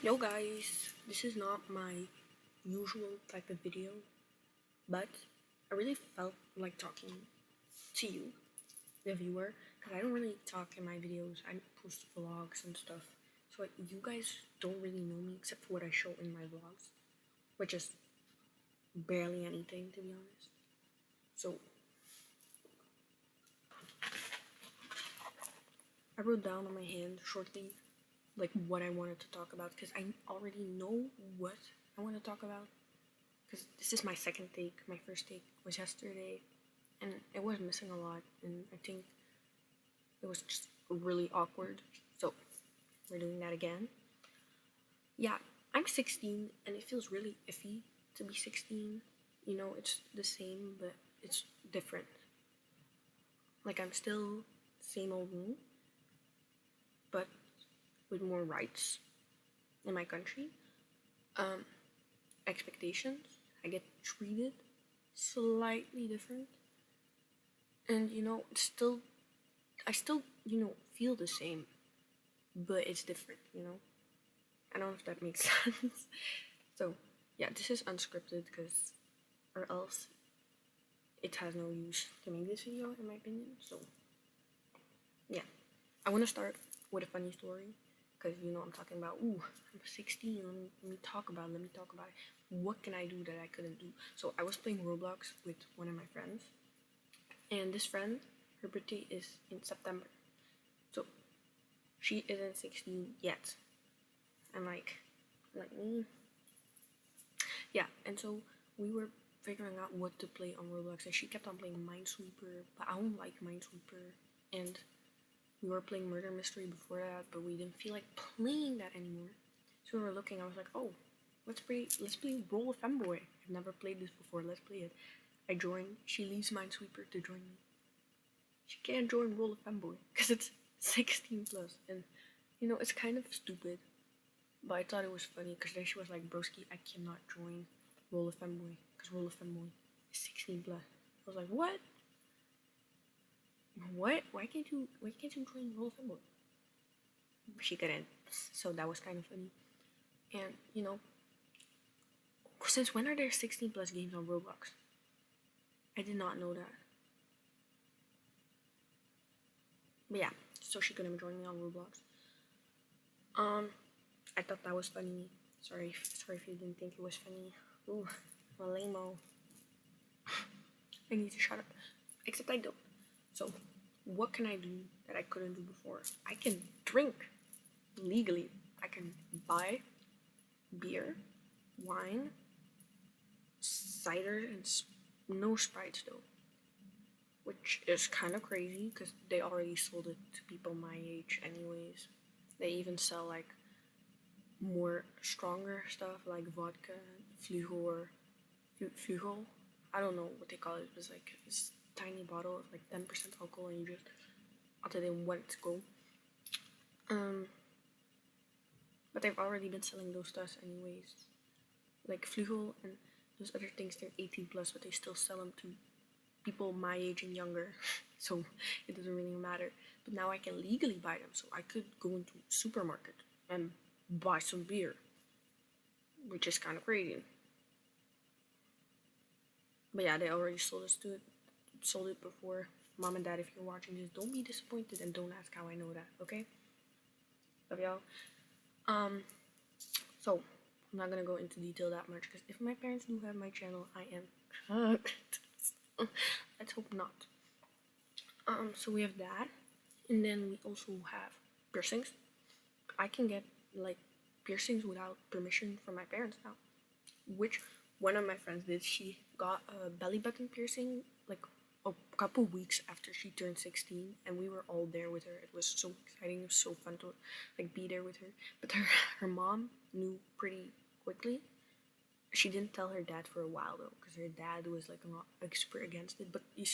Yo guys, this is not my usual type of video, but I really felt like talking to you, the viewer, because I don't really talk in my videos. I post vlogs and stuff, so you guys don't really know me except for what I show in my vlogs, which is barely anything to be honest. So I wrote down on my hand shortly like what I wanted to talk about because I already know what I want to talk about. Because this is my second take. My first take was yesterday, and it was missing a lot, and I think it was just really awkward. So we're doing that again. Yeah, I'm 16, and it feels really iffy to be 16. You know, it's the same, but it's different. Like I'm still same old me, but with more rights in my country. Um, Expectations. I get treated slightly different, and it's still I still feel the same, but it's different. I don't know if that makes sense. So yeah, this is unscripted because, or else it has no use to make this video in my opinion. So yeah, I want to start with a funny story because I'm talking about. Ooh, I'm 16. Let me talk about it. Let me talk about it. What can I do that I couldn't do? So I was playing Roblox with one of my friends, and this friend, her birthday is in September. So she isn't 16 yet. And like me. Yeah, and so we were figuring out what to play on Roblox, and she kept on playing Minesweeper, but I don't like Minesweeper. And we were playing Murder Mystery before that, but we didn't feel like playing that anymore. So we were looking, I was like, oh, let's play Roll of Femboy. I've never played this before, let's play it. I join, she leaves Minesweeper to join me. She can't join Roll of Femboy, because it's 16 plus, and it's kind of stupid. But I thought it was funny because then she was like, broski, I cannot join Roll of Femboy because Roll of Femboy is 16 plus. I was like, what? What? Why can't you join Roll of Femboy? She couldn't. So that was kind of funny. And since when are there 16 plus games on Roblox? I did not know that. But yeah, so she couldn't join me on Roblox. I thought that was funny. Sorry if you didn't think it was funny. Ooh, I'm a lame-o. I need to shut up. Except I don't. So, what can I do that I couldn't do before? I can drink legally. I can buy beer, wine, cider, and no Sprites though. Which is kind of crazy because they already sold it to people my age anyways. They even sell like more stronger stuff like vodka, Flugel. I don't know what they call it. It was like this tiny bottle of like 10% alcohol, and you just until they want to go. But they've already been selling those stuff anyways. Like Flugel and those other things, they're 18 plus, but they still sell them to people my age and younger. So it doesn't really matter. But now I can legally buy them, so I could go into a supermarket and buy some beer, which is kind of crazy. But yeah, they already sold it before. Mom and Dad, if you're watching this, don't be disappointed and don't ask how I know that, okay? Love y'all. So I'm not gonna go into detail that much because if my parents do have my channel, I am fucked. Let's hope not. So we have that, and then we also have piercings. I can get like piercings without permission from my parents now, which one of my friends did. She got a belly button piercing like a couple weeks after she turned 16, and we were all there with her. It was so exciting. It was so fun to like be there with her. But her mom knew pretty quickly. She didn't tell her dad for a while though, because her dad was like super against it. But you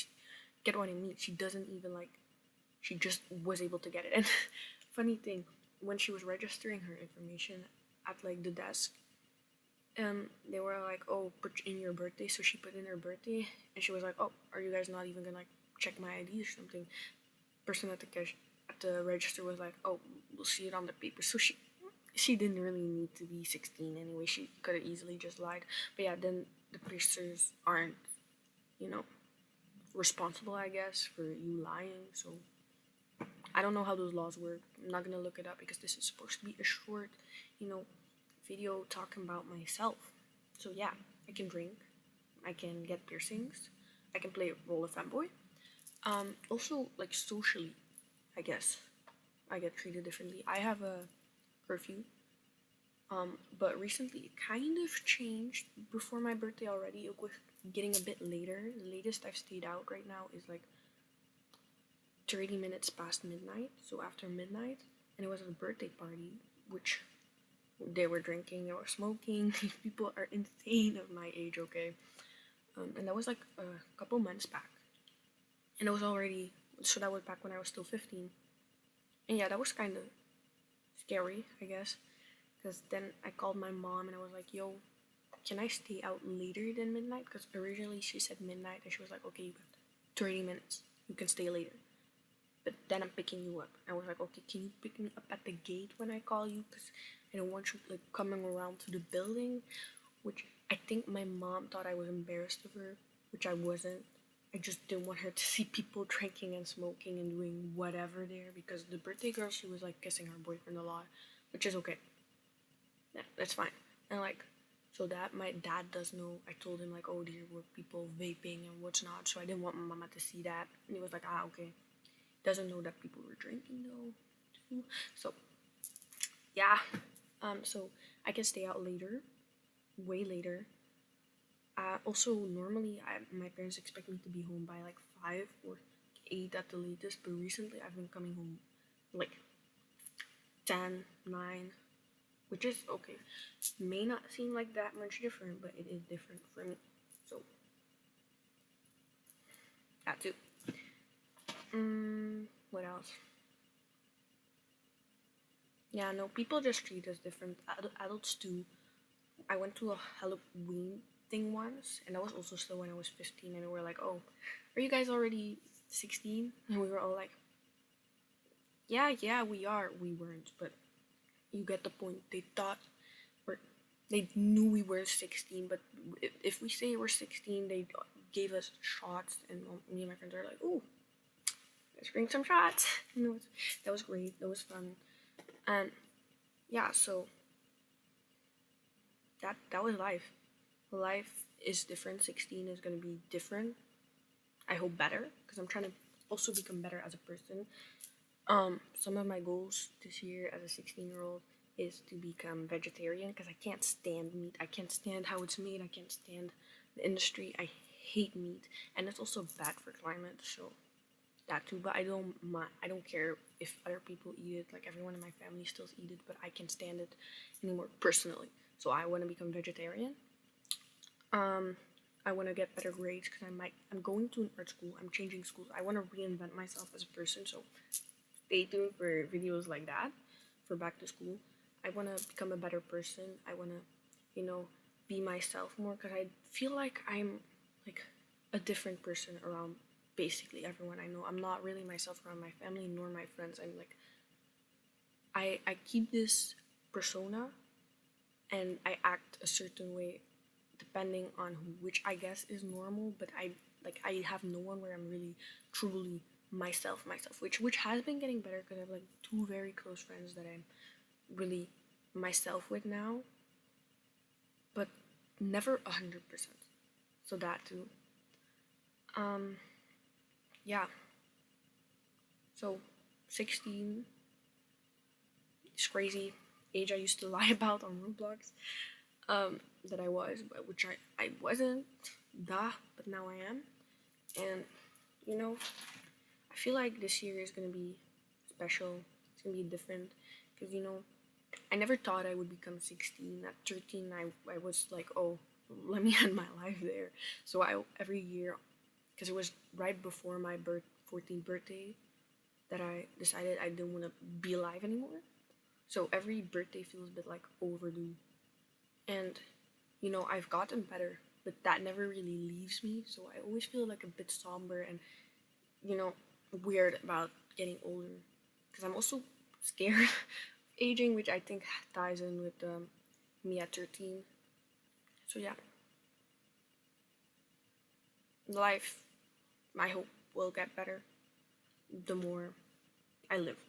get what I mean. She doesn't even like. She just was able to get it. And funny thing, when she was registering her information at like the desk, they were like, oh, put in your birthday. So she put in her birthday, and she was like, oh, are you guys not even gonna like check my ID or something? Person at the register was like, oh, we'll see it on the paper. So she didn't really need to be 16 anyway. She could have easily just lied. But yeah, then the piercers aren't, you know, responsible, I guess, for you lying. So I don't know how those laws work. I'm not gonna look it up because this is supposed to be a short, you know, video talking about myself. So yeah, I can drink, I can get piercings, I can play role of fanboy. Also like socially, I guess I get treated differently. I have a curfew. But recently it kind of changed before my birthday already. It was getting a bit later. The latest I've stayed out right now is like 30 minutes past midnight, so after midnight, and it was a birthday party, which they were drinking, they were smoking. These people are insane of my age, okay? And that was like a couple months back, and it was already so that was back when I was still 15, and yeah, that was kind of scary, I guess, because then I called my mom and I was like, "Yo, can I stay out later than midnight?" Because originally she said midnight, and she was like, "Okay, you got 30 minutes, you can stay later." But then I'm picking you up. I was like, okay, can you pick me up at the gate when I call you? Because I don't want you like coming around to the building, which I think my mom thought I was embarrassed of her, which I wasn't. I just didn't want her to see people drinking and smoking and doing whatever there because the birthday girl, she was like kissing her boyfriend a lot, which is okay. Yeah, that's fine. And like, so that my dad does know. I told him like, oh, there were people vaping and what's not, so I didn't want my mama to see that. And he was like, ah, okay. Doesn't know that people were drinking though too. So yeah. So I can stay out later, way later. Also normally my parents expect me to be home by like 5 or 8 at the latest, but recently I've been coming home like 10, 9, which is okay. May not seem like that much different, but it is different for me. So that too. What else? Yeah, no, people just treat us different. Adults too. I went to a Halloween thing once, and that was also still when I was 15, and we were like, oh, are you guys already 16? And we were all like, yeah, we are. We weren't, but you get the point. They thought, or they knew we were 16, but if we say we're 16, they gave us shots, and me and my friends are like, ooh, let's bring some shots. And that was great. That was fun. And yeah, so that was life. Life is different. 16 is gonna be different. I hope better because I'm trying to also become better as a person. Some of my goals this year as a 16-year-old is to become vegetarian because I can't stand meat. I can't stand how it's made. I can't stand the industry. I hate meat, and it's also bad for climate. So that too. But I don't care if other people eat it. Like everyone in my family still eat it, but I can't stand it anymore personally. So I want to become vegetarian. I want to get better grades because I'm going to an art school. I'm changing schools. I want to reinvent myself as a person. So stay tuned for videos like that for back to school. I want to become a better person. I want to, be myself more because I feel like I'm like a different person around basically everyone I know. I'm not really myself around my family nor my friends. I'm like, I keep this persona and I act a certain way depending on who, which I guess is normal, but I have no one where I'm really truly myself, which has been getting better because I have like two very close friends that I'm really myself with now, but never 100%. So that too. Yeah. So 16 is crazy age I used to lie about on Roblox. That I was, but which I wasn't, but now I am. And I feel like this year is gonna be special. It's gonna be different because I never thought I would become 16. At 13, I was like, oh, let me end my life there. So every year, because it was right before my 14th birthday, that I decided I didn't want to be alive anymore. So every birthday feels a bit like overdue. And I've gotten better, but that never really leaves me. So I always feel like a bit somber and, weird about getting older. Because I'm also scared aging, which I think ties in with me at 13. So yeah, life, I hope, will get better the more I live.